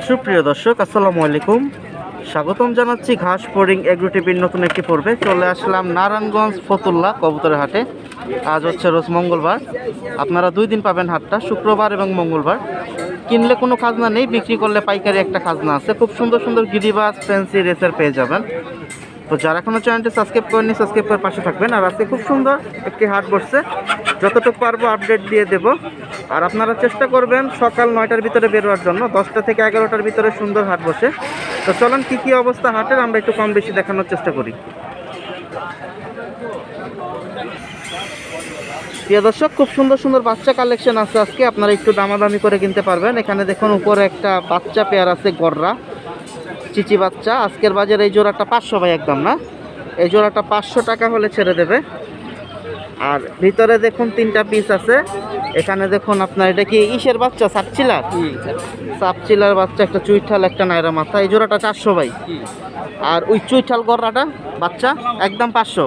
সুপ্রিয় দর্শক, আসসালামু আলাইকুম। স্বাগতম জানাচ্ছি ঘাস ফড়িং এগ্রো টিভির নতুন একটি পর্বে। চলে আসলাম নারায়ণগঞ্জ ফতুল্লা কবুতরের হাটে। আজ হচ্ছে রোজ মঙ্গলবার। আপনারা 2 দিন পাবেন হাটটা, শুক্রবার এবং মঙ্গলবার। কিনলে কোনো খাজনা নেই, বিক্রি করলে পাইকারি একটা খাজনা আছে। খুব সুন্দর সুন্দর গিরিবাজ, ফ্যান্সি রেসার পেয়ে যাবেন। তো যারা এখনো চ্যানেলটি সাবস্ক্রাইব করেনি, সাবস্ক্রাইব করে পাশে থাকবেন। আর আজকে খুব সুন্দর একটি হাট বসছে, যতটুকু পারবো আপডেট দিয়ে দেব। আর আপনারা চেষ্টা করবেন সকাল 9টার ভিতরে বেরোয়ার জন্য। 10টা থেকে 11টার ভিতরে সুন্দর হাট বসে। তো চলুন কী অবস্থা হাটের আমরা একটু কম বেশি দেখানোর চেষ্টা করি। প্রিয় দর্শক, খুব সুন্দর সুন্দর বাচ্চা কালেকশন আছে আজকে। আপনারা একটু দামাদামি করে কিনতে পারবেন। এখানে দেখুন উপরে একটা বাচ্চা পেয়ার আছে, গররা চিচি বাচ্চা। আজকের বাজারে এই জোড়াটা 500 ভাই, একদম না, এই জোড়াটা 500 টাকা হলে ছেড়ে দেবে। আর ভিতরে দেখুন 3টা পিস আছে। এখানে দেখুন আপনার এটা কি ইসের বাচ্চা, সাপচিলার বাচ্চা, একটা চুইঠাল, একটা নায়রা মাথা। এই জোড়াটা 400 ভাই। আর ওই চুইঠাল গররাটা বাচ্চা একদম 500,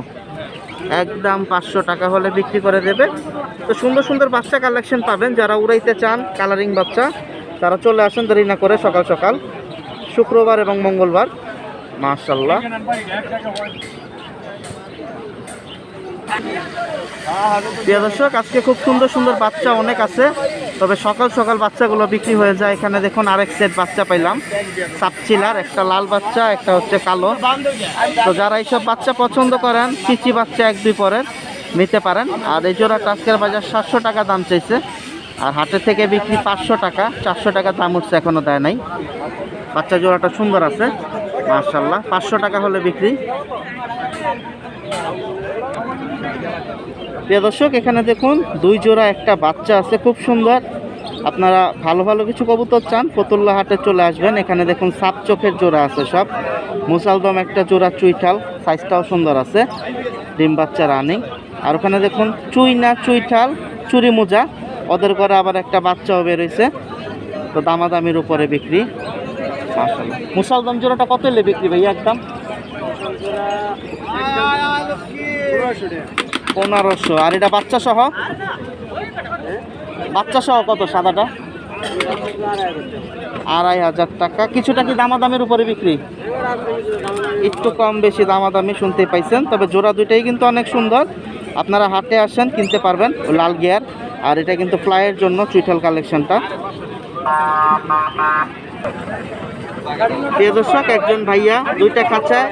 একদম 500 টাকা হলে বিক্রি করে দেবে। তো সুন্দর সুন্দর বাচ্চা কালেকশন পাবেন। যারা উড়াইতে চান কালারিং বাচ্চা, তারা চলে আসেন দেরি না করে সকাল সকাল, শুক্রবার এবং মঙ্গলবার। মাশাআল্লাহ। প্রিয় দর্শক, আজকে খুব সুন্দর সুন্দর বাচ্চা অনেক আছে, তবে সকাল সকাল বাচ্চাগুলো বিক্রি হয়ে যায়। এখানে দেখুন আরেক সেট বাচ্চা পাইলাম, সাপচিলার, একটা লাল বাচ্চা, একটা হচ্ছে কালো। তো যারা এইসব বাচ্চা পছন্দ করেন, চিচি বাচ্চা 1-2 পরের, নিতে পারেন। আর এই জোড়া আজকের বাজার 700 টাকা দাম চাইছে, আর হাটে থেকে বিক্রি 500 টাকা। 400 টাকা দাম উঠছে, এখনও দেয় নাই। বাচ্চা জোড়াটা সুন্দর আছে মাশাআল্লাহ, 500 টাকা হলে বিক্রি। প্রিয় দর্শক, এখানে দেখুন 2 জোড়া একটা বাচ্চা আছে, খুব সুন্দর। আপনারা ভালো ভালো কিছু কবুতর চান, ফতুল্লা হাটে চলে আসবেন। এখানে দেখুন সাপ চোখের জোড়া আছে সব, মুসালদম একটা জোড়া চুইঠাল, সাইজটাও সুন্দর আছে, ডিম বাচ্চা রানিং। আর ওখানে দেখুন চুইঠাল চুরি মোজা, ওদের করে আবার একটা বাচ্চাও বেরোইছে। তো দামাদামির উপরে বিক্রি মাশাআল্লাহ। মুসালদম জোড়াটা কত এলে বিক্রি ভাই? একদম 1500। আর এটা বাচ্চা সহ, কত সাদাটা? 2500 টাকা। কিছুটা কি দামাদামের উপরে বিক্রি? একটু কম বেশি দামাদামি শুনতে পাইছেন। তবে জোড়া দুইটাই কিন্তু অনেক সুন্দর। আপনারা হাটে আসেন, কিনতে পারবেন। লাল গিয়ার, আর এটা কিন্তু ফ্লাইয়ের জন্য চুইঠাল কালেকশনটা। প্রিয় দর্শক, একজন ভাইয়া 2টা খাঁচায়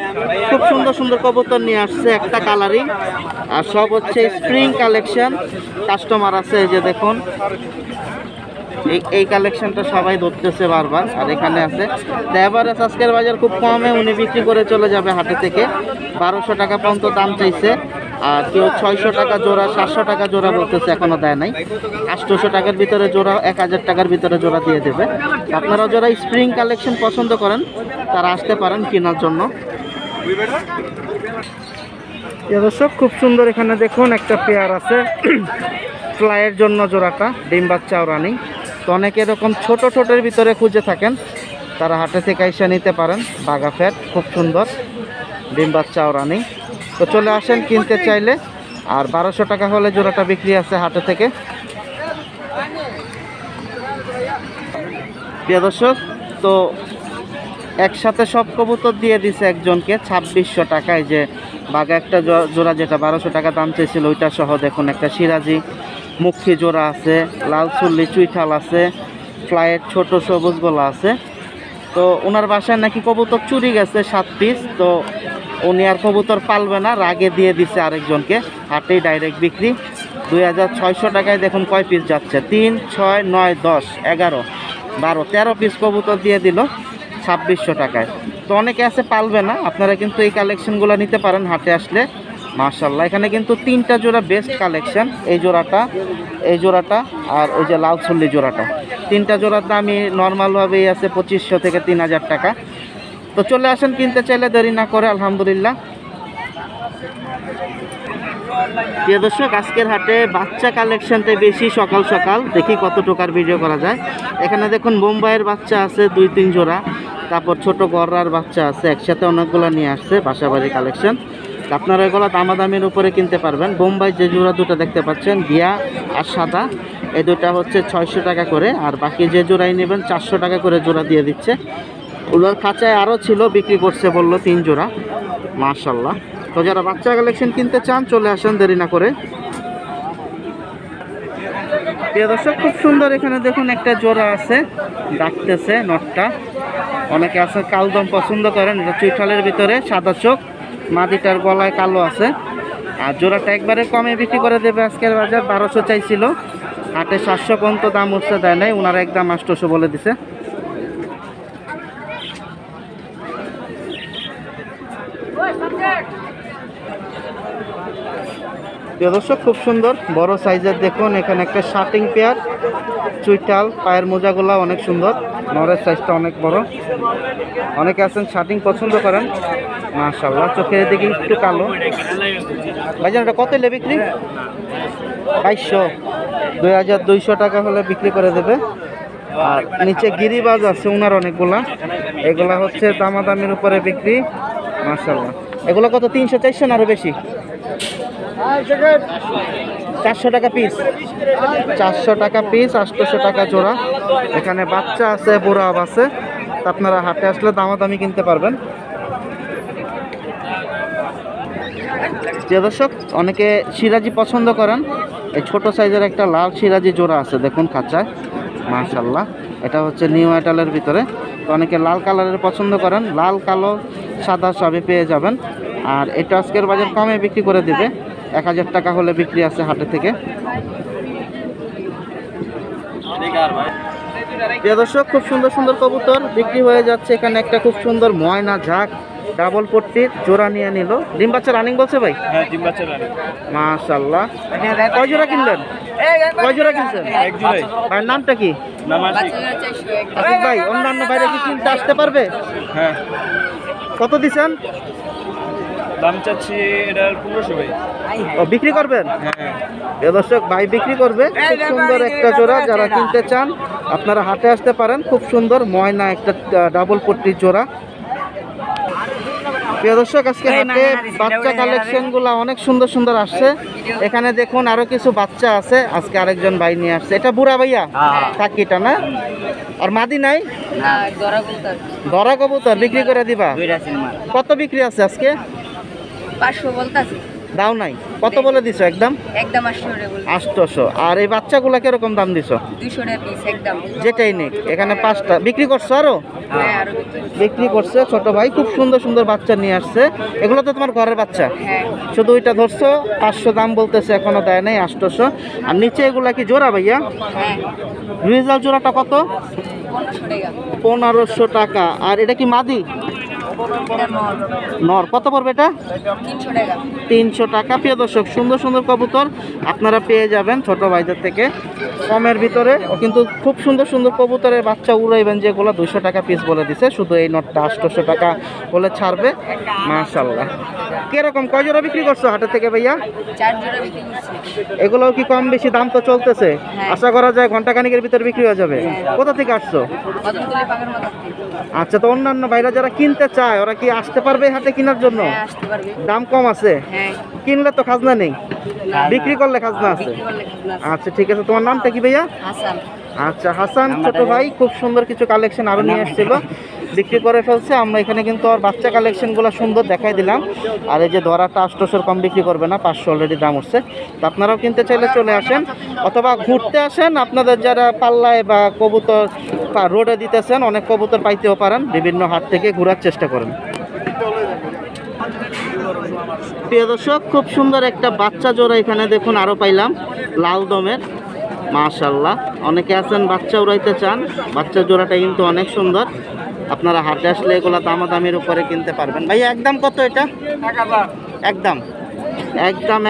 খুব সুন্দর সুন্দর কবুতর নিয়ে আসছে, একটা কালারিং, আর সব হচ্ছে স্প্রিং কালেকশন। কাস্টমার আছে, এই যে দেখুন এই কালেকশনটা সবাই ধরতেছে বারবার। আর এখানে আছে এবারে আজকের বাজার খুব কমে উনি বিক্রি করে চলে যাবে হাটে থেকে। 1200 টাকা পর্যন্ত দাম চাইছে। আর কেউ 600 টাকা জোড়া, 700 টাকা জোড়া বলতেছে, এখনও দেয় নাই। 800 টাকার ভিতরে জোড়া, 1000 টাকার ভিতরে জোড়া দিয়ে দেবে। আপনারা যারা স্প্রিং কালেকশন পছন্দ করেন, তারা আসতে পারেন কেনার জন্য। দর্শক, খুব সুন্দর এখানে দেখুন একটা পেয়ার আছে, ফ্লাইয়ের জন্য জোড়াটা, ডিম বাচ্চা রানিং। তো অনেকে এরকম ছোট ছোটের ভিতরে খুঁজে থাকেন, তারা হাটে থেকে এসে নিতে পারেন। বাগা ফ্যাট, খুব সুন্দর, ডিম বাচ্চা রানিং। তো চলে আসেন কিনতে চাইলে। আর 1200 টাকা হলে জোড়াটা বিক্রি আছে হাটে থেকে। প্রিয় দর্শক, তো একসাথে সব কবুতর দিয়ে দিছে একজনকে 2600 টাকায়। যে বাঘা একটা জোড়া যেটা 1200 টাকা দাম চেয়েছিল, ওইটা সহ দেখুন একটা সিরাজি মুখী জোড়া আছে, লাল চুল্লি চুইঠাল আছে, ফ্লাইয়ের ছোট সবুজ গোলা আছে। তো ওনার বাসায় নাকি কবুতর চুরি গেছে 7 পিস। তো উনি আর কবুতর পালবে না, রাগে দিয়ে দিছে আরেকজনকে। হাটেই ডাইরেক্ট বিক্রি 2600 টাকায়। দেখুন কয় পিস যাচ্ছে, 3, 6, 9, 10, 11, 12, 13 পিস কবুতর দিয়ে দিল 2600 টাকায়। তো অনেকে আছে পালবে না, আপনারা কিন্তু এই কালেকশনগুলো নিতে পারেন হাটে আসলে মাশাআল্লাহ। এখানে কিন্তু 3টা জোড়া বেস্ট কালেকশন, এই জোড়াটা আর ওই যে লাল চুল্লি জোড়াটা। 3টা জোড়ার দামই নর্মালভাবেই আছে 2500 থেকে 3000 টাকা। তো চলে আসেন কিনতে চাইলে, দেরি না করে। আলহামদুলিল্লাহ। প্রিয় দর্শক, আজকের হাটে বাচ্চা কালেকশনটা বেশি সকাল সকাল। দেখি কত টাকার ভিডিও করা যায়। এখানে দেখুন বোম্বাইয়ের বাচ্চা আছে 2-3 জোড়া, তারপর ছোট গররার বাচ্চা আছে, একসাথে অনেকগুলো নিয়ে আসছে, বাসাবাড়ি কালেকশন। আপনারা এগুলো দামাদামির উপরে কিনতে পারবেন। বোম্বাই যে জোড়া দুটো দেখতে পাচ্ছেন গিয়া আর সাদা, এই দুটা হচ্ছে 600 টাকা করে, আর বাকি যে জোড়াই নেবেন 400 টাকা করে জোড়া দিয়ে দিচ্ছে। ওগুলোর খাঁচায় আরও ছিল, বিক্রি করছে বললো 3 জোড়া। মাশাল্লাহ। তো যারা বাচ্চা কালেকশন কিনতে চান চলে আসেন দেরি না করে। প্রিয় দর্শক, খুব সুন্দর এখানে দেখুন একটা জোড়া আছে, ডাকতেছে নটটা। অনেকে আছে কালদম পছন্দ করেন, এটা চুইঠালের ভিতরে সাদা চোখ, মাদিটার গলায় কালো আছে। আর জোড়াটা একবারে কমে বিক্রি করে দেবে আজকের বাজার 1200 চাইছিল, হাটে 700 পর্যন্ত দাম উঠছে, দেয় নাই, ওনারা একদম 800 বলে দিছে। প্রিয় দর্শক, খুব সুন্দর বড় সাইজের দেখুন এখানে একটা শার্টিং পেয়ার, চুইটাল, পায়ের মোজাগুলা অনেক সুন্দর, নরের সাইজটা অনেক বড়। অনেকে আছেন শার্টিং পছন্দ করেন। মাশাআল্লাহ, চোখের দিকে একটু কালো। ভাইজান এটা কত হলে বিক্রি? 2200, 2200 টাকা হলে বিক্রি করে দেবে। আর নিচে গিরিবাজ আছে ওনার অনেকগুলা, এগুলা হচ্ছে দামাদামির উপরে বিক্রি। মাশাআল্লাহ, এগুলো কত? 300, 400 না আরো বেশি? 400 টাকা পিস, 400 টাকা পিস, 800 টাকা জোড়া। এখানে বাচ্চা আছে, বুড়া আছে, আপনারা হাটে আসলে দামাদামি কিনতে পারবেন। প্রিয় দর্শক, অনেকে সিরাজি পছন্দ করেন, এই ছোট সাইজের একটা লাল সিরাজি জোড়া আছে দেখুন খাঁচায়। মাশাআল্লাহ, এটা হচ্ছে নিউ আইটালের ভিতরে। তো অনেকে লাল কালারের পছন্দ করেন, লাল, কালো, সাদা সবই পেয়ে যাবেন। আর এটা আজকের বাজার কমে বিক্রি করে দিবে, 1000 টাকা হলে বিক্রি আছে হাটে থেকে। প্রিয় দর্শক, খুব সুন্দর সুন্দর কবুতর বিক্রি হয়ে যাচ্ছে। এখানে একটা খুব সুন্দর ময়না ঝাঁক ডাবল পট্টির জোড়া নিয়ে নিল। ডিম বাচ্চা রানিং বলছে ভাই? হ্যাঁ, ডিম বাচ্চা রানিং। মাশাআল্লাহ। কয় জোড়া কিনলেন? কয় জোড়া কিনছেন? এক জোড়াই। ভাইয়ের নামটা কি? নাম আশিক। আশিক ভাই, অন্যান্য বাইরে কি কিনতে আসতে পারবে? হ্যাঁ। কত দিছেন? দাম চাচ্ছি এটার 1500 ভাই। ও, বিক্রি করবেন? হ্যাঁ। প্রিয় দর্শক, ভাই বিক্রি করবে। খুব সুন্দর একটা জোড়া, যারা কিনতে চান আপনারা হাটে আসতে পারেন। খুব সুন্দর ময়না একটা ডাবল পট্টির জোড়া। প্রিয় দর্শক, আজকে হাটে বাচ্চা কালেকশনগুলো অনেক সুন্দর সুন্দর আসছে। এখানে দেখুন আরো কিছু বাচ্চা আছে, আজকে আরেকজন ভাই নিয়ে আসছে। এটা বুড়া ভাইয়া থাকিটা না? আর মাদি নাই? ধরা কবুতর বিক্রি করে দিবা? কত বিক্রি আছে আজকে? 500 বলতাছি। দাও নাই? কত বলে দিছো? একদম 800। আর এই বাচ্চাগুলা কিরকম দাম দিছো? 200 টাকা পিস একদম। যেটাই নেই, এখানে 5টা বিক্রি করছো আরো? হ্যাঁ, আরো বিক্রি করছে ছোট ভাই। খুব সুন্দর সুন্দর বাচ্চা নিয়ে আসছে। এগুলো তো তোমার ঘরের বাচ্চা? হ্যাঁ। শুধু ওইটা ধরছো, 500 দাম বলতেছে, এখনো দেয় নাই, 800। আর নিচে এগুলা কি জোড়া ভাইয়া? হ্যাঁ, রিজাল জোড়াটা কত? 1500 টাকা। 1500 টাকা। আর এটা কি মাদি? এটা নর। নর। কত পড়বে এটা? 300 টাকা। 300 টাকা। প্রিয় দর্শক, সুন্দর সুন্দর কবুতর আপনারা পেয়ে যাবেন ছোট ভাইদের থেকে কমের ভিতরে। কিন্তু খুব সুন্দর সুন্দর কবুতরের বাচ্চা উড়াইবেন যেগুলো 200 টাকা পিস বলে দিছে। শুধু এই নটটা 800 টাকা হলে ছাড়বে। মাশাআল্লাহ। কিরকম কয় জোড়া বিক্রি করছো হাটে থেকে ভাইয়া? 4 জোড়া বিক্রি করছি। এগুলোও কি কম বেশি দাম তো চলতেছে? হ্যাঁ। আশা করা যায় ঘন্টাখানিকের ভিতরে বিক্রি হয়ে যাবে। কোথা থেকে আসছো? কদমতলী পাগের মাথা। আচ্ছা, তো অন্যান্য ভাইরা যারা কিনতে চায় ওরা কি আসতে পারবে হাটে কেনার জন্য? হ্যাঁ, আসতে পারবে। দাম কম আছে? হ্যাঁ। কিনলে তো খাজনা নেই, না, বিক্রি করলে খাজনা আছে। বিক্রি করলে খাজনা আছে। আচ্ছা, ঠিক আছে। তোমার নামটা কি ভাইয়া? হাসান। আচ্ছা, হাসান ছোট ভাই খুব সুন্দর কিছু কালেকশন আরো নিয়ে এসেছিল, বিক্রি করে ফেলছে। আমরা এখানে কিন্তু আর বাচ্চা কালেকশনগুলো সুন্দর দেখাই দিলাম। আর এই যে ধরাটা 800 কম বিক্রি করবে না, 500 অলরেডি দাম উঠছে। তো আপনারাও কিনতে চাইলে চলে আসেন, অথবা ঘুরতে আসেন। আপনাদের যারা পাল্লায় বা কবুতর রোডে দিতেছেন, অনেক কবুতর পাইতেও পারেন, বিভিন্ন হাট থেকে ঘোরার চেষ্টা করেন। প্রিয় দর্শক, খুব সুন্দর একটা বাচ্চা জোড়া এখানে দেখুন আরো পাইলাম, লাল দমের। মাশাআল্লাহ। অনেকে আছেন বাচ্চা উড়াইতে চান, বাচ্চা জোড়াটা কিন্তু অনেক সুন্দর। আপনারা হাটে আসলে এগুলো দামাদামির উপরে কিনতে পারবেন। ভাই একদম কত এটা? একদম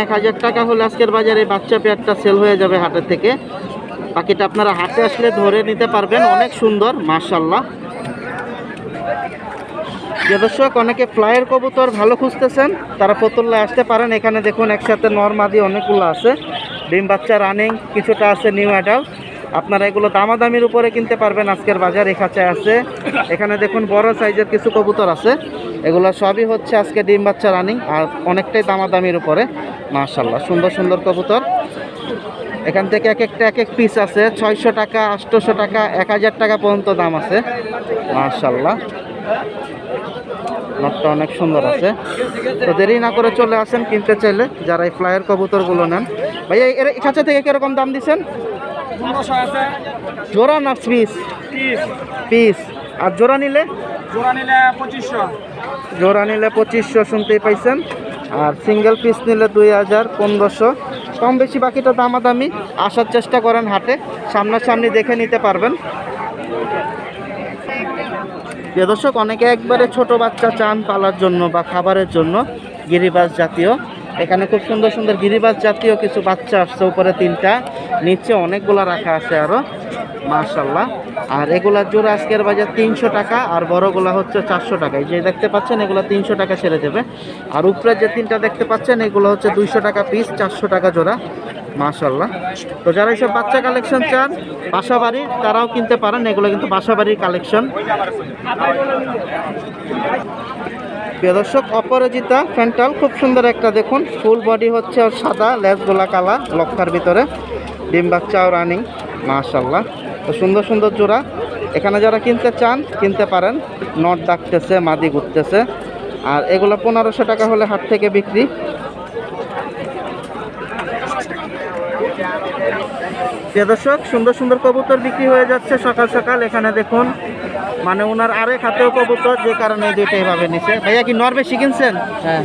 1000 টাকা হলে আজকের বাজারে বাচ্চা পেয়ারটা সেল হয়ে যাবে হাটের থেকে। বাকিটা আপনারা হাটে আসলে ধরে নিতে পারবেন। অনেক সুন্দর, মাশাআল্লাহ। যে দর্শক, অনেকে ফ্লাইয়ের কবুতর ভালো খুঁজতেছেন, তারা ফতুল্লায় আসতে পারেন। এখানে দেখুন একসাথে নর মাদি অনেকগুলো আছে। ডিম বাচ্চা রানিং কিছুটা আছে, নিউ অ্যাডাল্ট। আপনারা এগুলো দামাদামির উপরে কিনতে পারবেন আজকের বাজার। এই খাঁচায় আছে, এখানে দেখুন বড় সাইজের কিছু কবুতর আছে, এগুলো সবই হচ্ছে আজকে ডিম বাচ্চা রানিং আর অনেকটাই দামাদামির উপরে। মাশাল্লাহ সুন্দর সুন্দর কবুতর। এখান থেকে এক এক পিস আছে 600 টাকা, 800 টাকা, 1000 টাকা পর্যন্ত দাম আছে। মাশাল্লাহ নটটা অনেক সুন্দর আছে। তো দেরি না করে চলে আসেন কিনতে চাইলে যারা এই ফ্লায়ার কবুতরগুলো নেন। ভাইয়া এর খাঁচা থেকে কিরকম দাম দিচ্ছেন? 1500 আছে জোড়া না পিস? পিস। পিস। আর জোড়া নিলে? জোড়া নিলে 2500। জোড়া নিলে 2500 শুনতেই পাইছেন। আর সিঙ্গেল পিস নিলে 2000, 1500। কম বেশি বাকিটা দামাদামি। আসার চেষ্টা করেন হাটে, সামনাসামনি দেখে নিতে পারবেন। প্রিয় দর্শক, অনেকে একবারে ছোট বাচ্চা চান পালার জন্য বা খাবারের জন্য, গিরিবাজ জাতীয়। এখানে খুব সুন্দর সুন্দর গিরিবাজ জাতীয় কিছু বাচ্চা আসছে, উপরে 3টা, নিচে অনেকগুলো রাখা আছে আরও। মাশাল্লাহ। আর এগুলা জোড়া আজকের বাজার 300 টাকা, আর বড়গুলা হচ্ছে 400 টাকা। এই যে দেখতে পাচ্ছেন এগুলো 300 টাকা ছেড়ে দেবে। আর উপরে যে 3টা দেখতে পাচ্ছেন এগুলো হচ্ছে 200 টাকা পিস, 400 টাকা জোড়া। মাশাল্লাহ। তো যারা এইসব বাচ্চা কালেকশন চান বাসাবাড়ির, তারাও কিনতে পারেন। এগুলো কিন্তু বাসাবাড়ির কালেকশন। প্রিয় দর্শক, অপরাজিতা ফ্যান্টাল খুব সুন্দর একটা, দেখুন ফুল বডি হচ্ছে ওর সাদা, লেজগুলা কালা, লক্ষার ভিতরে, ডিম বাচ্চাও রানিং। মাশাল্লাহ। তো সুন্দর সুন্দর জোড়া। এখানে যারা কিনতে চান কিনতে পারেন। নট ডাকতেছে, মাদি ঘুরতেছে। আর এগুলো 1500 টাকা হলে হাট থেকে বিক্রি। প্রিয় দর্শক, সুন্দর সুন্দর কবুতর বিক্রি হয়ে যাচ্ছে সকাল সকাল। এখানে দেখুন মানে ওনার আরেক হাতেও কবুতর, যে কারণে এই দুইটাই ভাবে নিছে। ভাইয়া কি নর বেশি কিনছেন? হ্যাঁ,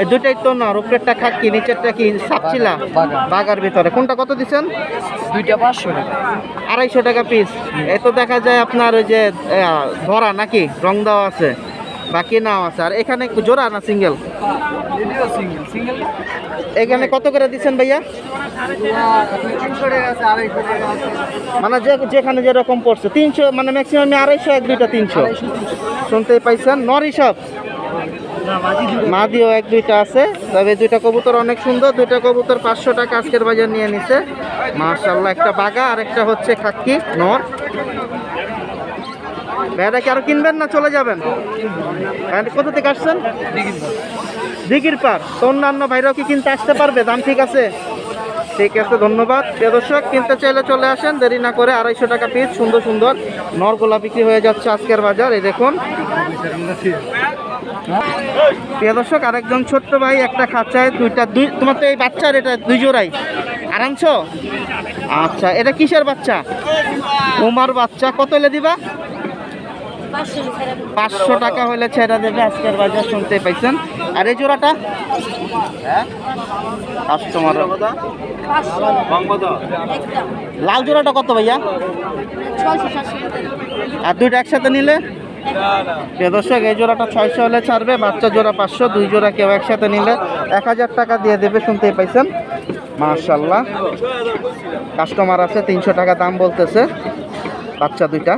এই দুইটাই তো নর, উপরেরটা খাকি, নিচেরটা কি সাপচিলা বাগার ভিতরে। কোনটা কত দিচ্ছেন? দুইটা 500 টাকা। 250 টাকা পিস। এ তো দেখা যায় আপনার ওই যে ধরা নাকি রং দেওয়া আছে, বাকি নাও আছে। আর এখানে জোড়া না সিঙ্গেল? সিঙ্গেল সিঙ্গেল এখানে কত করে দিচ্ছেন ভাইয়া? 300 টাকা আছে, 250 টাকা আছে। মানে যেখানে যেরকম পড়ছে 300, মানে ম্যাক্সিমাম 250, এক দুইটা 300। শুনতেই পাইছেন। নর হিসাব মাদিও এক দুইটা আছে। তবে দুইটা কবুতর অনেক সুন্দর। দুইটা কবুতর 500 টাকা আজকের বাজার নিয়ে নিছে। মাশাআল্লাহ। একটা বাগা আর একটা হচ্ছে খাকি নর। ভাইয়াটা কি আরো কিনবেন না চলে যাবেন? কোথা থেকে আসছেন? দিঘির পার। তো অন্যান্য ভাইরাও কি কিনতে আসতে পারবে? দাম ঠিক আছে? ঠিক আছে, ধন্যবাদ। প্রিয় দর্শক, কিনতে চাইলে চলে আসেন, দেরি না করে। 250 টাকা পিস সুন্দর সুন্দর নরগোলা বিক্রি হয়ে যাচ্ছে আজকের বাজার। এই দেখুন প্রিয় দর্শক, আরেকজন ছোট্ট ভাই একটা খাঁচায় তোমার তো এই বাচ্চার এটা 2 জোড়াই আরামছো? আচ্ছা, এটা কিসের বাচ্চা? উমার বাচ্চা। কত হলে দিবা? 500 টাকা হলে ছেড়ে দেবে আজকের বাজার, শুনতে পাইছেন। আর এই জোড়াটা কাস্টমার, লাল জোড়াটা কত ভাইয়া? 600-700। আর দুইটা একসাথে নিলে? প্রিয় দর্শক, এই জোড়াটা 600 হলে ছাড়বে, বাচ্চা জোড়া 500, 2 জোড়া কেউ একসাথে নিলে 1000 টাকা দিয়ে দেবে, শুনতেই পাইছেন। মাশাআল্লাহ। কাস্টমার আছে, 300 টাকা দাম বলতেছে বাচ্চা দুইটা।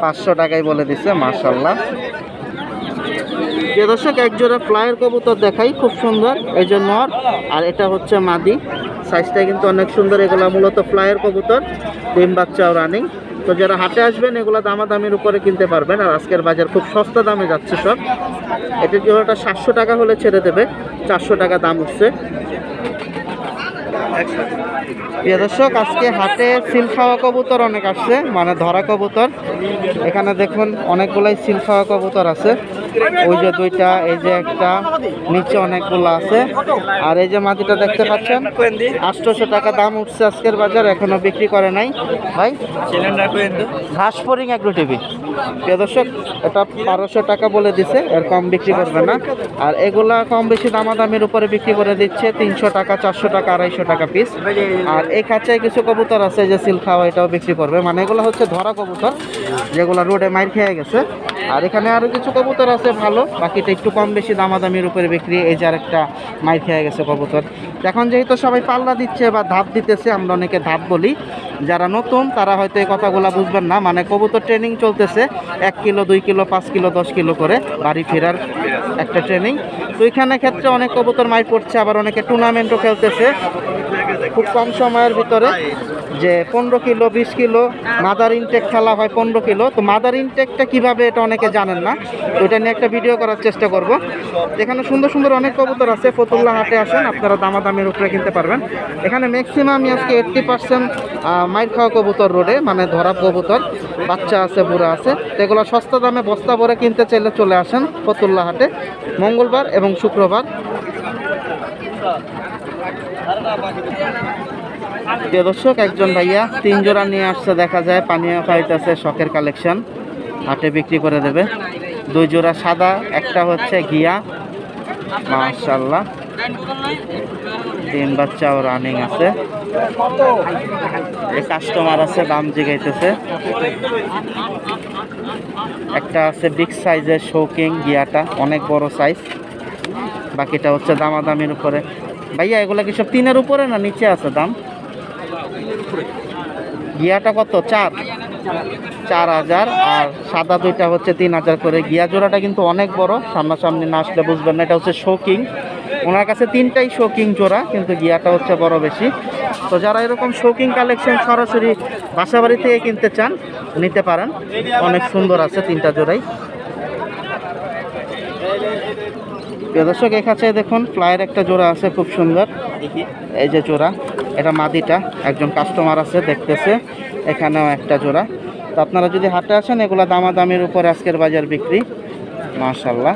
500 টাকাই বলে দিচ্ছে। মাশাআল্লাহ। প্রিয় দর্শক, এক জোড়া ফ্লায়ার কবুতর দেখাই, খুব সুন্দর। এই জন্য আর এটা হচ্ছে মাদি, সাইজটা কিন্তু অনেক সুন্দর। এগুলো মূলত ফ্লায়ার কবুতর, ডিম বাচ্চাও রানিং। তো যারা হাটে আসবেন এগুলো দামাদামির উপরে কিনতে পারবেন। আর আজকের বাজার খুব সস্তা দামে যাচ্ছে সব। এটার জোড়াটা 700 টাকা হলে ছেড়ে দেবে, 400 টাকা দাম উঠছে। প্রিয় দর্শক, আজকে হাটে সিল খাওয়া কবুতর অনেক আসছে, মানে ধরা কবুতর। এখানে দেখুন অনেকগুলাই সিল খাওয়া কবুতর আছে। ওই যে দুইটা, এই যে একটা, নিচে অনেকগুলো আছে। আর এই যে মাটিটা দেখতে পাচ্ছেন 800 টাকা দাম উঠছে আজকের বাজার, এখনো বিক্রি করে নাই ভাই। ঘাসফড়িং এগ্রো টিভি। প্রিয় দর্শক, এটা 1200 টাকা বলে দিছে, এর কম বিক্রি করবে না। আর এগুলা কম বেশি দামাদামির উপরে বিক্রি করে দিচ্ছে 300 টাকা, 400 টাকা, 250 টাকা পিস। আর এই খাঁচায় কিছু কবুতর আছে যে সিল খাওয়া, এটাও বিক্রি করবে। মানে এগুলো হচ্ছে ধরা কবুতর, যেগুলো রোডে মাইর খেয়ে গেছে। আর এখানে আরও কিছু কবুতর আছে ভালো, বাকিটা একটু কম বেশি দামাদামির উপরে বিক্রি। এই যে আরেকটা মাইর খেয়ে গেছে কবুতর। এখন যেহেতু সবাই পাল্লা দিচ্ছে বা ধাপ দিতেছে, আমরা অনেকে ধাপ বলি, যারা নতুন তারা হয়তো এই কথাগুলো বুঝবেন না। মানে কবুতর ট্রেনিং চলতেছে, 1 কিলো, 2 কিলো, 5 কিলো, 10 কিলো করে বাড়ি ফেরার একটা ট্রেনিং। তো এখানে ক্ষেত্রে অনেক কবুতর মাইর পড়ছে, আবার অনেকে টুর্নামেন্টও খেলতেছে খুব কম সময়ের ভিতরে, যে 15 কিলো 20 কিলো মাদার ইনটেক খেলা হয় 15 কিলো। তো মাদার ইনটেকটা কিভাবে এটা অনেকে জানেন না, তো এটা নিয়ে একটা ভিডিও করার চেষ্টা করব। এখানে সুন্দর সুন্দর অনেক কবুতর আছে, ফতুল্লা হাটে আসেন, আপনারা দামাদামের উপরে কিনতে পারবেন। এখানে ম্যাক্সিমামই আজকে 80% মাইর খাওয়া কবুতর রোডে, মানে ধরা কবুতর, বাচ্চা আছে বুড়া আছে। তো এগুলো সস্তা দামে বস্তা ভরে কিনতে চাইলে চলে আসেন ফতুল্লা হাটে মঙ্গলবার এবং শুক্রবার। প্রিয় দর্শক, একজন ভাইয়া 3 জোড়া নিয়ে আসছে, দেখা যায় পানিয়া খাইতেছে, শখের কালেকশন, হাটে বিক্রি করে দেবে। 2 জোড়া সাদা, একটা হচ্ছে ঘিয়া, মাশাআল্লাহ 3 বাচ্চাও রানিং আছে। এই কাস্টমার আছে, দাম জিগাইতেছে। একটা আছে বিগ সাইজের শৌকিং, গিয়াটা অনেক বড় সাইজ, বাকিটা হচ্ছে দামাদামির উপরে। ভাইয়া এগুলা কি সব 3-এর উপরে না নিচে আছে দাম? গিয়াটা কত? 4,000, আর সাদা দুইটা হচ্ছে 3,000 করে। গিয়া জোড়াটা কিন্তু অনেক বড়, সামনাসামনি না আসলে বুঝবেন না। এটা হচ্ছে শৌকিং, ওনার কাছে 3টাই শৌকিং জোড়া, কিন্তু গিয়াটা হচ্ছে বড় বেশি। তো যারা এরকম শৌকিং কালেকশন সরাসরি বাসাবাড়ি থেকে কিনতে চান নিতে পারেন, অনেক সুন্দর আছে 3টা জোড়াই। প্রিয় দর্শক, এই কাছে দেখুন ফ্লাইয়ের একটা জোড়া আছে খুব সুন্দর, এই যে জোড়া, এটা মাদিটা, একজন কাস্টমার আছে দেখতেছে। এখানেও একটা জোড়া। তো আপনারা যদি হাটে আসেন, এগুলা দামাদামির উপরে আজকের বাজার বিক্রি, মাশাআল্লাহ।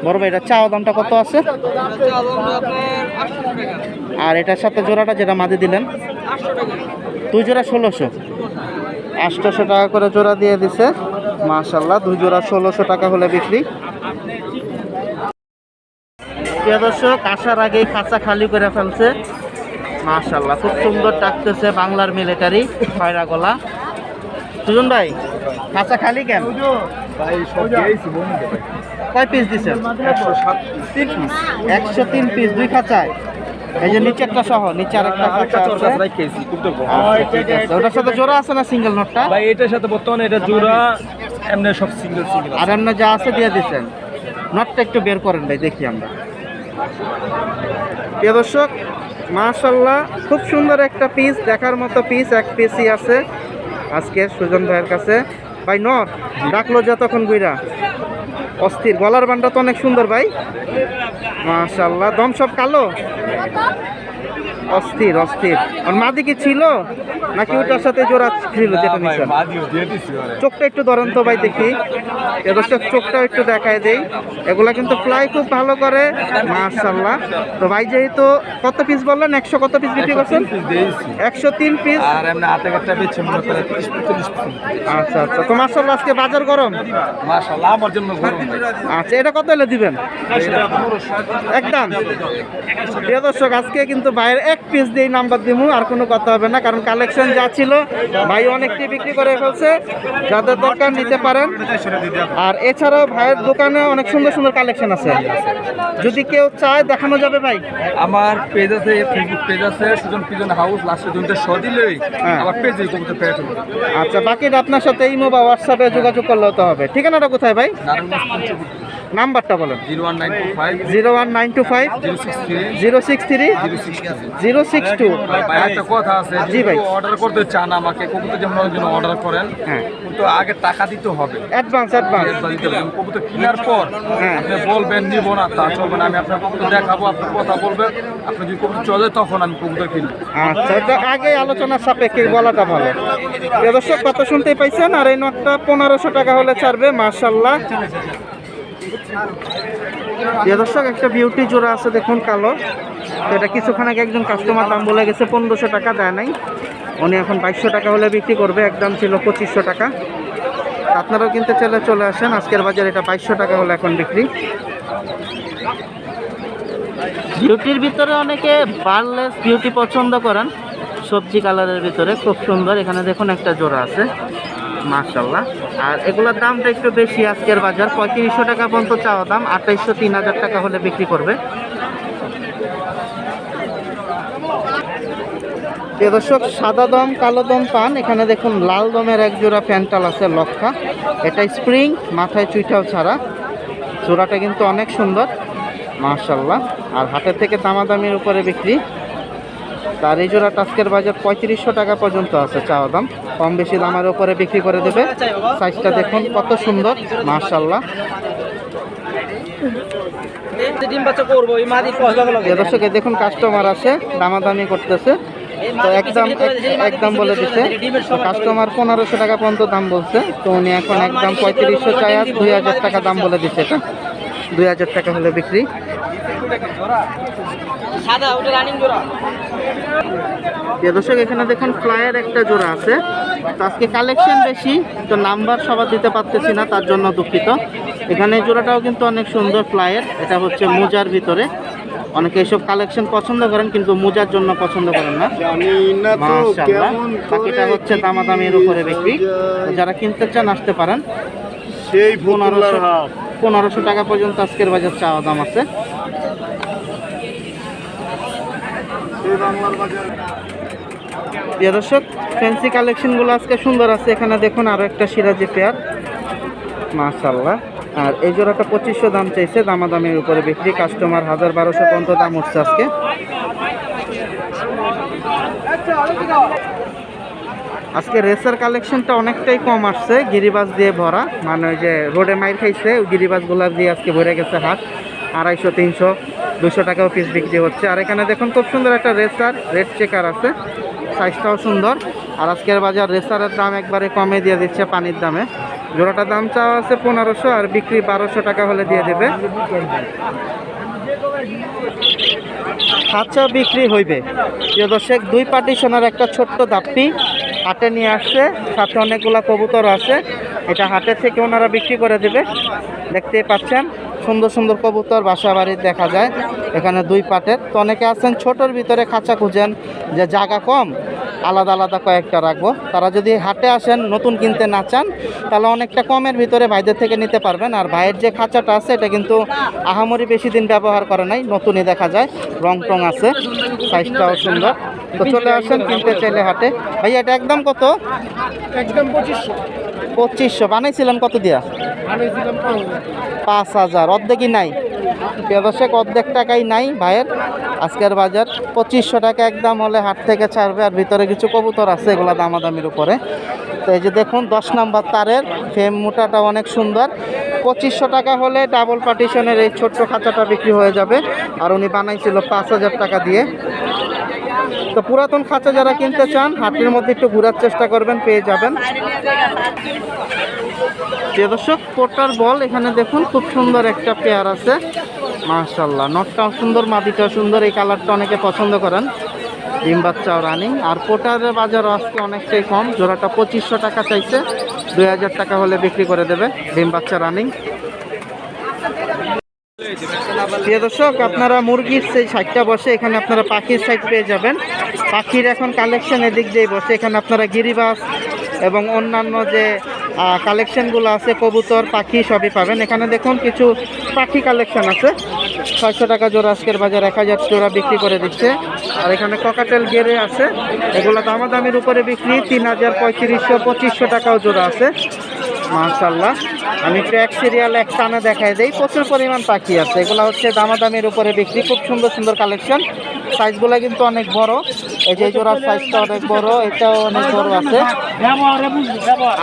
বড় ভাই, এটা চাওয়া দামটা কত আছে? আর এটার সাথে জোড়াটা যেটা মাদি দিলেন, 2 জোড়া 1600, 800 টাকা করে জোড়া দিয়ে দিছে, মাশাআল্লাহ। 2 জোড়া 1600 টাকা হলে বিক্রি। প্রিয় দর্শক, আসার আগেই খাঁচা খালি করে ফেলছে, মাশাআল্লাহ খুব সুন্দর ডাকতেছে, বাংলার মিলিটারি খয়রা গলা। সুজন ভাই, খাঁচা খালি কেন? কয় পিস দিচ্ছেন? 103 পিস, 2 খাঁচায়। এই যে নিচেরটা সহ, নিচে আরেকটা খাঁচা আছে। ঠিক আছে, ওটার সাথে জোড়া আছে না সিঙ্গেল নোটটা? ভাই এটার সাথে বর্তমানে এটা জোড়া, এমনি সব সিঙ্গেল সিঙ্গেল আর এমনি যা আছে দিয়ে দিচ্ছেন। নটটা একটু বের করেন ভাই, দেখি আমরা। প্রিয় দর্শক, মাশাআল্লাহ খুব সুন্দর একটা পিস, দেখার মতো পিস, 1 পিসই আছে আজকে সুজন ভাইয়ের কাছে। ভাই নট ডাকলো যতক্ষণ গুইরা অস্থির, গলার বান্ডা তো অনেক সুন্দর ভাই, মাশাআল্লাহ। দম সব কালো, অস্থির অস্থির। আর মাদি কি ছিল নাকি ওটার সাথে জোড়া ছিল যেটা নিছেন? চোখটা একটু ধরেন তো ভাই, দেখি। দর্শক, চোখটা একটু দেখায় দেই। এগুলা কিন্তু ফ্লাই খুব ভালো করে, মাশাআল্লাহ। তো ভাই যেহেতু কত পিস বললেন, 100 কত পিস বিক্রি করছেন? 103 পিস। আর এমনি হাতে কাটটা বেচছে মনে করে 30-40 পিস। আচ্ছা আচ্ছা, তো মাশাআল্লাহ আজকে বাজার গরম, মাশাআল্লাহ আমার জন্য গরম। আচ্ছা, এটা কত হলে দিবেন? একদম। প্রিয় দর্শক, আজকে কিন্তু ভাইয়ের 1 পিস দিয়ে নাম্বার দিমু, আর কোনো কথা হবে না, কারণ কালেকশন যা ছিল ভাই অনেকটি বিক্রি করে ফেলছে। যাদের দরকার নিতে পারেন। আর এছাড়াও ভাইয়ের দোকানে অনেক সুন্দর সুন্দর কালেকশন আছে, যদি কেউ চায় দেখানো যাবে ভাই। আমার পেজ আছে, ফেসবুক পেজ আছে, সুজন পিজন হাউস, লাস্টে 2টা শ দিলেই আমার পেজে কবুতর পেয়ে ফেলবে। আচ্ছা, বাকিটা আপনার সাথে ইমো বা হোয়াটসঅ্যাপে যোগাযোগ করলে হতে হবে। ঠিকানাটা কোথায় ভাই? নাম্বারটা বলেন। 01925 063 062। একটা কথা আছে, জি ভাই। অর্ডার করতে চান আমাকে কবুতর যেমন জন্য অর্ডার করেন, হ্যাঁ, কিন্তু আগে টাকা দিতে হবে, অ্যাডভান্স। কবুতর কেনার পর হ্যাঁ, আপনি বলবেন নিব না, তা চলবে না। আমি আপনার কবুতর দেখাবো, আপনি কথা বলবেন, আপনি যদি কবুতর চলে তখন আমি কবুতর কিনবো। আচ্ছা, এটা আগে আলোচনার সাপেক্ষে বলাটা ভালো। প্রিয় দর্শক, কত শুনতেই পাইছেন। আর এই নটটা 1500 টাকা হলে ছাড়বে, মাশাআল্লাহ। প্রিয় দর্শক, একটা বিউটি জোড়া আছে দেখুন, কালো। তো এটা কিছুক্ষণ আগে একজন কাস্টমার দাম বলে গেছে 1500 টাকা, দেয় নাই। উনি এখন 2200 টাকা হলে বিক্রি করবে, একদম ছিল 2500 টাকা। আপনারাও কিনতে চাইলে চলে আসেন, আজকের বাজার এটা 2200 টাকা হলে এখন বিক্রি। বিউটির ভিতরে অনেকে বারলেস বিউটি পছন্দ করেন, সবজি কালারের ভিতরে খুব সুন্দর। এখানে দেখুন একটা জোড়া আছে, মাশাআল্লাহ। আর এগুলোর দামটা একটু বেশি, আজকের বাজার 3500 টাকা পর্যন্ত চাওয়া দাম, 2800 3000 টাকা হলে বিক্রি করবে। প্রিয় দর্শক, সাদা দম কালো দম পান। এখানে দেখুন লাল দমের এক জোড়া প্যান্টাল আছে, লক্ষা। এটা স্প্রিং, মাথায় চুইটাও ছাড়া। জোড়াটা কিন্তু অনেক সুন্দর মাশাআল্লাহ। আর হাটের থেকে দামাদামির উপরে বিক্রি। তার এই জোড়াটা আজকের বাজার 3500 টাকা পর্যন্ত আছে চাওয়া দাম, কম বেশি দামের উপরে বিক্রি করে দেবে। সাইজটা দেখুন কত সুন্দর মাশাআল্লাহ। দর্শক দেখুন কাস্টমার আছে, দামাদামি করতেছে, তো একদম বলে দিচ্ছে। কাস্টমার 1500 টাকা পর্যন্ত দাম বলছে, তো উনি এখন একদম 3500 চাই, আর 2000 টাকা দাম বলে দিচ্ছে। এটা 2000 টাকা হলে বিক্রি। দর্শক এখানে দেখুন ফ্লায়ার একটা জোড়া আছে, তো আজকে কালেকশন বেশি, তো নাম্বার সবার দিতে পারতেছি না, তার জন্য দুঃখিত। এখানে এই জোড়াটাও কিন্তু অনেক সুন্দর ফ্লায়ার, এটা হচ্ছে মোজার ভিতরে। অনেকে এইসব কালেকশন পছন্দ করেন কিন্তু মোজার জন্য পছন্দ করেন না। মাশাআল্লাহ। বাকিটা হচ্ছে দামাদামির উপরে বিক্রি, তো যারা কিনতে চান আসতে পারেন। সেই 1500 টাকা পর্যন্ত আজকের বাজার চাওয়া দাম আছে। প্রিয় দর্শক ফ্যান্সি কালেকশনগুলো আজকে সুন্দর আছে। এখানে দেখুন আরও একটা সিরাজি পেয়ার মাশাআল্লাহ। আর এই জোড়াটা 2500 দাম চাইছে, দামাদামির উপরে বিক্রি। কাস্টমার 1000-1200 পর্যন্ত দাম উঠছে আজকে। আজকে রেসার কালেকশনটা অনেকটাই কম আসছে, গিরিবাজ দিয়ে ভরা, মানে ওই যে রোডে মাইর খাইছে ওই গিরিবাজগুলো দিয়ে আজকে ভরে গেছে হাট। 250, 300, 200 টাকাও পিস বিক্রি হচ্ছে। আর এখানে দেখুন খুব সুন্দর একটা রেসার রেড চেকার আছে, সাইজটাও সুন্দর। আর আজকের বাজার রেসারের দাম একবারে কমে দিয়ে দিচ্ছে পানির দামে। জোড়াটার দাম চাওয়া আছে 1500, আর বিক্রি 1200 টাকা হলে দিয়ে দেবে। খাঁচা বিক্রি হইবে। প্রিয় দর্শক 2 পার্টিশনের একটা ছোট্ট দাপ্পি হাটে নিয়ে আসছে, সাথে অনেকগুলা কবুতর আছে। এটা হাটের থেকে ওনারা বিক্রি করে দেবে। দেখতেই পাচ্ছেন সুন্দর সুন্দর কবুতর বাসা বাড়ির দেখা যায় এখানে 2 পাটের। তো অনেকে আছেন ছোটোর ভিতরে খাঁচা খুঁজেন, যে জায়গা কম আলাদা আলাদা কয়েকটা রাখবো। তারা যদি হাটে আসেন নতুন কিনতে না চান, তাহলে অনেকটা কমের ভিতরে ভাইদের থেকে নিতে পারবেন। আর ভাইয়ের যে খাঁচাটা আছে এটা কিন্তু আহামরি বেশি দিন ব্যবহার করে নাই, নতুনই দেখা যায়, রং টং আছে, সাইজটাও সুন্দর। তো চলে আসেন কিনতে চাইলে হাটে। ভাইয়া এটা একদম কত? একদম 2500। 2500 বানাইছিলেন কত দিয়া? 5000। অর্ধেকই নাই ব্যবসায়িক, অর্ধেক টাকাই নাই ভাইয়ের। আজকের বাজার 2500 টাকা একদম হলে হাট থেকে ছাড়বে। আর ভিতরে কিছু কবুতর আছে, এগুলো দামাদামির উপরে। তো এই যে দেখুন 10 নাম্বার তারের ফ্রেম মোটাটা অনেক সুন্দর। 2500 টাকা হলে ডাবল পার্টিশনের এই ছোট্ট খাঁচাটা বিক্রি হয়ে যাবে। আর উনি বানাইছিল 5000 টাকা দিয়ে। তো পুরাতন খাঁচা যারা কিনতে চান হাটের মধ্যে একটু ঘোরার চেষ্টা করবেন, পেয়ে যাবেন। প্রিয় দর্শক পোটার বল এখানে দেখুন খুব সুন্দর একটা পেয়ার আছে মাশাআল্লাহ। নটটাও সুন্দর, মাদিটাও সুন্দর, এই কালারটা অনেকে পছন্দ করেন। ডিম বাচ্চাও রানিং। আর পোটারের বাজারও আজকে অনেকটাই কম, জোড়াটা 2500 টাকা চাইছে, 2000 টাকা হলে বিক্রি করে দেবে। ডিম বাচ্চা রানিং। প্রিয় দর্শক আপনারা মুরগির সেই সাইডটা বসে, এখানে আপনারা পাখির সাইড পেয়ে যাবেন। পাখির এখন কালেকশন এদিক দিয়ে বসে, এখানে আপনারা গিরিবাজ এবং অন্যান্য যে কালেকশনগুলো আছে কবুতর পাখি সবই পাবেন। এখানে দেখুন কিছু পাখি কালেকশন আছে, 600 টাকা জোড়া আজকের বাজার 1000 জোড়া বিক্রি করে দিচ্ছে। আর এখানে ককাটেল গেরে আছে, এগুলো দামাদামির উপরে বিক্রি, 3000, 3500, 2500 টাকাও জোড়া আছে মাশাআল্লাহ। আমি একটু এক সিরিয়াল এক টানে দেখাই দেই, প্রচুর পরিমাণ পাখি আছে। এগুলো হচ্ছে দামাদামির উপরে বিক্রি, খুব সুন্দর সুন্দর কালেকশন। সাইজগুলো কিন্তু অনেক বড়, এই যে জোড়ার সাইজটা অনেক বড়, এটাও অনেক বড় আছে।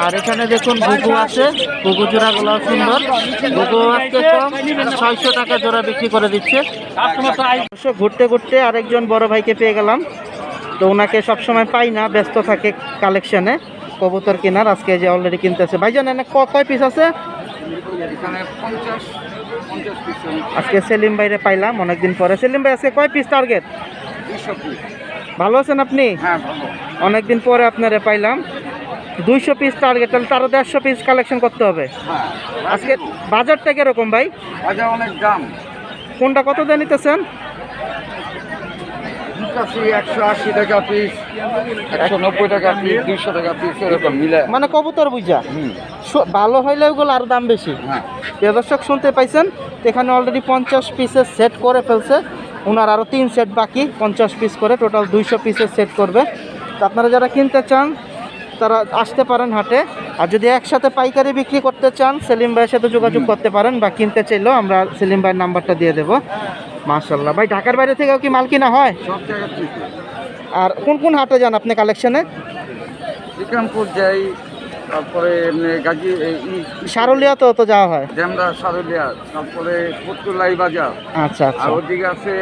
আর এখানে দেখুন ঘুঘু আছে, ঘুঘু জোড়াগুলো সুন্দর। ঘুঘু আজকে কম, 600 টাকা জোড়া বিক্রি করে দিচ্ছে। ঘুরতে ঘুরতে আরেকজন বড় ভাইকে পেয়ে গেলাম, তো ওনাকে সবসময় পাই না, ব্যস্ত থাকে কালেকশনে কবুতর কেনার। আজকে যে অলরেডি কিনতেছে। ভাইজান এনে কয় পিস আছে? আজকে সেলিম ভাইরে পাইলাম অনেকদিন পরে। সেলিম ভাই আজকে কয় পিস টার্গেট? ভালো আছেন আপনি? অনেকদিন পরে আপনারে পাইলাম। 200 পিস টার্গেট, তাহলে তারও 150 পিস কালেকশন করতে হবে। আজকে বাজারটা কিরকম ভাই? বাজার অনেক দাম। কোনটা কত দিয়ে নিতেছেন? 180 টাকা পিস, 190 টাকা পিস, 200 টাকা পিস, এরকম মিলে। মানে কবুতর বুঝা ভালো হইলে ওগুলো আরো দাম বেশি। প্রিয় দর্শক শুনতে পাইছেন, এখানে অলরেডি 50 পিসের সেট করে ফেলছে ওনার, আরও 3 সেট বাকি, 50 পিস করে টোটাল 200 পিসের সেট করবে। তো আপনারা যারা কিনতে চান তারা আসতে পারেন হাটে। আর যদি একসাথে পাইকারি বিক্রি করতে চান সেলিম ভাইয়ের সাথে যোগাযোগ করতে পারেন, বা কিনতে চাইলেও আমরা সেলিম ভাইয়ের নাম্বারটা দিয়ে দেবো। মাশাল্লাহ ভাই, ঢাকার বাইরে থেকেও কি মাল কিনা হয়? সব জায়গা থেকে। আর কোন কোন হাটে যান আপনি কালেকশনে? বিক্রমপুর যাই, তারপরে গাজী সারুলিয়া তো যাওয়া হয়। ডেমরা সারুলিয়া, তারপরে পুতুলাই বাজার, আচ্ছা আচ্ছা। আর ওদিকে আছে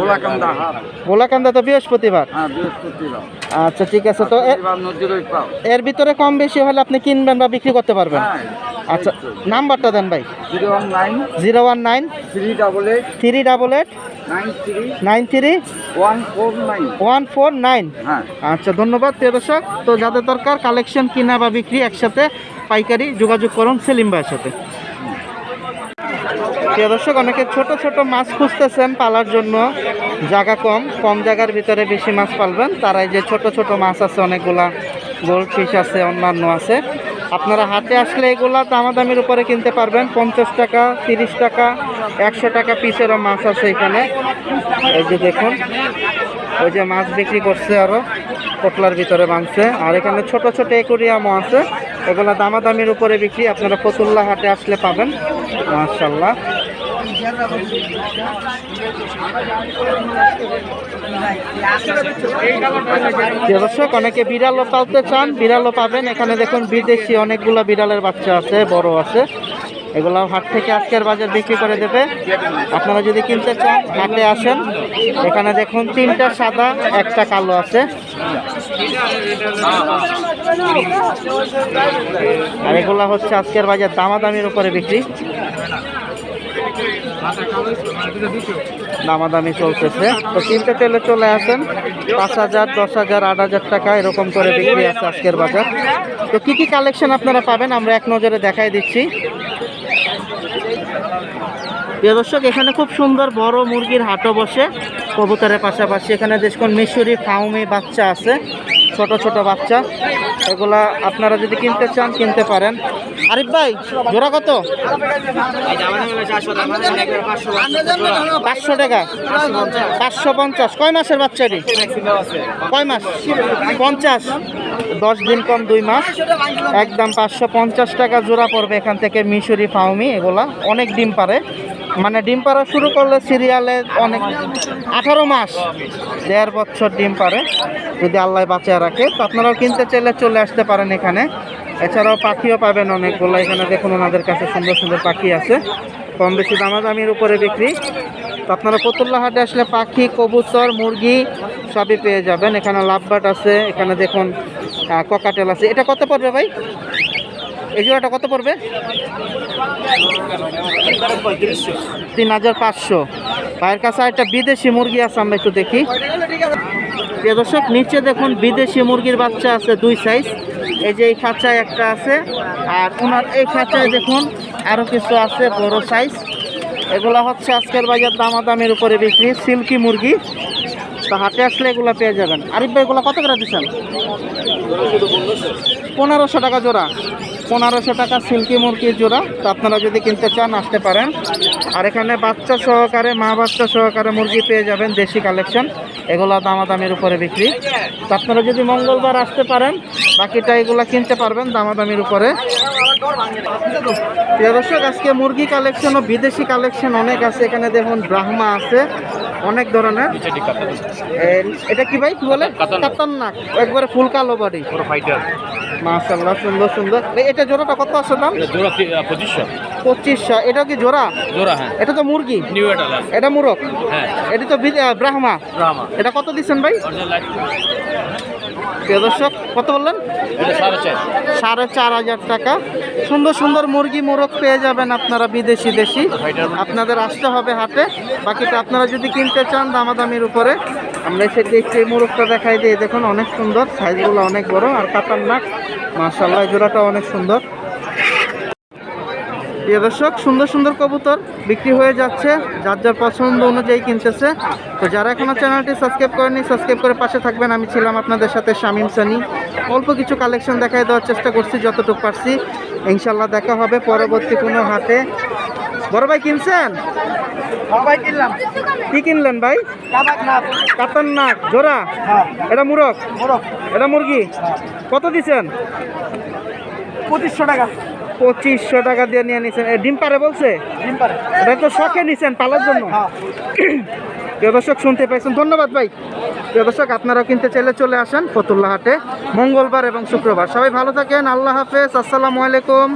গোলাকান্দা হাট। গোলাকান্দা তো বৃহস্পতিবার। হ্যাঁ, বৃহস্পতিবার। আচ্ছা ঠিক আছে। তো নদীর পাও। এর ভিতরে কম বেশি হলে আপনি কিনবেন বা বিক্রি করতে পারবেন। হ্যাঁ। আচ্ছা নাম্বারটা দেন ভাই। 019 019 388 388 93 93 149। 149। হ্যাঁ। আচ্ছা ধন্যবাদ প্রিয় দর্শক। তো যাদের দরকার কালেকশন কিনা বা বিক্রি একসাথে পাইকারি, যোগাযোগ করুন সেলিম ভাইয়ের সাথে। প্রিয় দর্শক, অনেকে ছোট ছোট মাছ খুঁজতেছেন পালার জন্য, জায়গা কম জায়গার ভিতরে বেশি মাছ পালবেন, তারাই যে ছোট ছোট মাছ আছে অনেকগুলা, গোল্ডফিশ আছে, অন্যান্য আছে। আপনারা হাটে আসলে এগুলা দামাদামির উপরে কিনতে পারবেন। 50 টাকা, 30 টাকা, 100 টাকা পিসেরও মাছ আছে এখানে। এই যে দেখুন, ওই যে মাছ বিক্রি করছে আরও পোটলার ভিতরে বাঁধছে। আর এখানে ছোট ছোট অ্যাকোরিয়ামও আছে, এগুলো দামাদামির উপরে বিক্রি। আপনারা ফতুল্লা হাটে আসলে পাবেন। মাশাআল্লাহ। দর্শক, অনেকে বিড়ালও পালতে চান, বিড়ালও পাবেন এখানে। দেখুন বিদেশি অনেকগুলো বিড়ালের বাচ্চা আছে, বড় আছে। এগুলো হাট থেকে আজকের বাজার বিক্রি করে দেবে। আপনারা যদি কিনতে চান হাটে আসেন। এখানে দেখুন 3টা সাদা, 1টা কালো আছে। আর এগুলা হচ্ছে আজকের বাজার দামাদামির উপরে বিক্রি, দামাদামি চলতেছে। তো কিনতে চাইলে চলে আসেন। 5,000, 10,000, 8,000 টাকা এরকম করে বিক্রি আছে আজকের বাজার। তো কি কি কালেকশন আপনারা পাবেন আমরা এক নজরে দেখাই দিচ্ছি। প্রিয় দর্শক, এখানে খুব সুন্দর বড় মুরগির হাটও বসে কবুতরের পাশাপাশি। এখানে দেখুন মিশরি ফাউমি বাচ্চা আছে, ছোট ছোট বাচ্চা। এগুলা আপনারা যদি কিনতে চান কিনতে পারেন। আরিফ ভাই, জোড়া কত? 500 টাকা। 550। কয় মাসের বাচ্চা এটি? কয় মাস? 50। 10 দিন কম 2 মাস। একদম 550 টাকা জোড়া পড়বে এখান থেকে মিশরি ফাউমি। এগুলা অনেক ডিম পারে, মানে ডিম পাড়া শুরু করলে সিরিয়ালে অনেক 18 মাস, 1.5 বছর ডিম পারে যদি আল্লাহ বাঁচিয়ে রাখে। তো আপনারাও কিনতে চাইলে চলে আসতে পারেন এখানে। এছাড়াও পাখিও পাবেন অনেকগুলো। এখানে দেখুন ওনাদের কাছে সুন্দর সুন্দর পাখি আছে, কম বেশি দামাদামির উপরে বিক্রি। তো আপনারা ফতুল্লা হাটে আসলে পাখি, কবুতর, মুরগি সবই পেয়ে যাবেন। এখানে লাভবার্ড আছে, এখানে দেখুন ককাটেল আছে। এটা কত পড়বে ভাই? এই জোড়াটা কত পড়বে? 3,500। ভাইয়ের কাছে একটা বিদেশি মুরগি আছে, আমরা একটু দেখি। প্রিয় দর্শক, নিচে দেখুন বিদেশি মুরগির বাচ্চা আছে 2 সাইজ। এই যে এই খাঁচায় একটা আছে, আর ওনার এই খাঁচায় দেখুন আরও কিছু আছে বড় সাইজ। এগুলা হচ্ছে আজকের বাজার দামাদামির উপরে বিক্রি, সিল্কি মুরগি। তো হাটে আসলে এগুলো পেয়ে যাবেন। আরিফ ভাই, এগুলো কত করে দিচ্ছেন? 1500 টাকা জোড়া। 1500 টাকা সিল্কি মুরগির জোড়া। তো আপনারা যদি কিনতে চান আসতে পারেন। আর এখানে বাচ্চা সহকারে, মা বাচ্চা সহকারে মুরগি পেয়ে যাবেন, দেশি কালেকশন। এগুলো দামাদামির উপরে বিক্রি। তো আপনারা যদি মঙ্গলবার আসতে পারেন, বাকিটা এগুলো কিনতে পারবেন দামাদামির উপরে। প্রিয় দর্শক, আজকে মুরগি কালেকশন ও বিদেশি কালেকশন অনেক আছে। এখানে দেখুন ব্রাহ্মা আছে অনেক ধরনের। এটা কি ভাই, কি বলে? কাতান নাক, একবারে ফুল কালো বডি। মাশাআল্লাহ, সুন্দর সুন্দর। এটা জোড়াটা কত আছে দাম? জোড়া 2500। 2500। এটা কি জোড়া? জোড়া, হ্যাঁ। এটা তো মুরগি, নিউ এডাল। এটা মুরগ। হ্যাঁ। এটা তো ব্রাহ্মা। ব্রাহ্মা। এটা কত দিচ্ছেন ভাই? প্রিয় দর্শক, কত বললেন? এটা 4.5। 4,500 টাকা। সুন্দর সুন্দর মুরগি মোরগ পেয়ে যাবেন আপনারা, বিদেশি দেশি। আপনাদের আসতে হবে হাটে। বাকিটা আপনারা যদি কিনতে চান দামাদামির উপরে। আমরা এসে দেখছি এই মোরগটা দেখাই দিই। দেখুন অনেক সুন্দর, সাইজগুলো অনেক বড়। আর কাতার নাক, মাশাআল্লাহ, জোড়াটা অনেক সুন্দর। প্রিয় দর্শক, সুন্দর সুন্দর কবুতর বিক্রি হয়ে যাচ্ছে, যার যার পছন্দ অনুযায়ী কিনতেছে। তো যারা এখনো চ্যানেলটি সাবস্ক্রাইব করেনি, সাবস্ক্রাইব করে পাশে থাকবেন। আমি ছিলাম আপনাদের সাথে শামীম সানি। অল্প কিছু কালেকশন দেখাই দেওয়ার চেষ্টা করছি যতটুকু পারছি। ইনশাল্লাহ দেখা হবে পরবর্তী কোনো হাটে। বড় ভাই কিনছেন? সবাই কিনলাম কি কিনলেন ভাই? কাবাক না কাতার নাক জোড়া, হ্যাঁ এটা মুরগ, মোরগ এটা মুরগি। কত দিছেন? 2500 টাকা 2500 টাকা দিয়ে নিয়ে নিছেন। এ ডিম পারে বলছে? ডিম পারে এটা তো শখে নিছেন পালার জন্য। হ্যাঁ প্রিয় দর্শক শুনতে পাইছেন, ধন্যবাদ ভাই। প্রিয় দর্শক আপনারাও কিনতে চাইলে চলে আসেন ফতুল্লা হাটে মঙ্গলবার এবং শুক্রবার। সবাই ভালো থাকেন, আল্লাহ হাফেজ, আসসালামু আলাইকুম।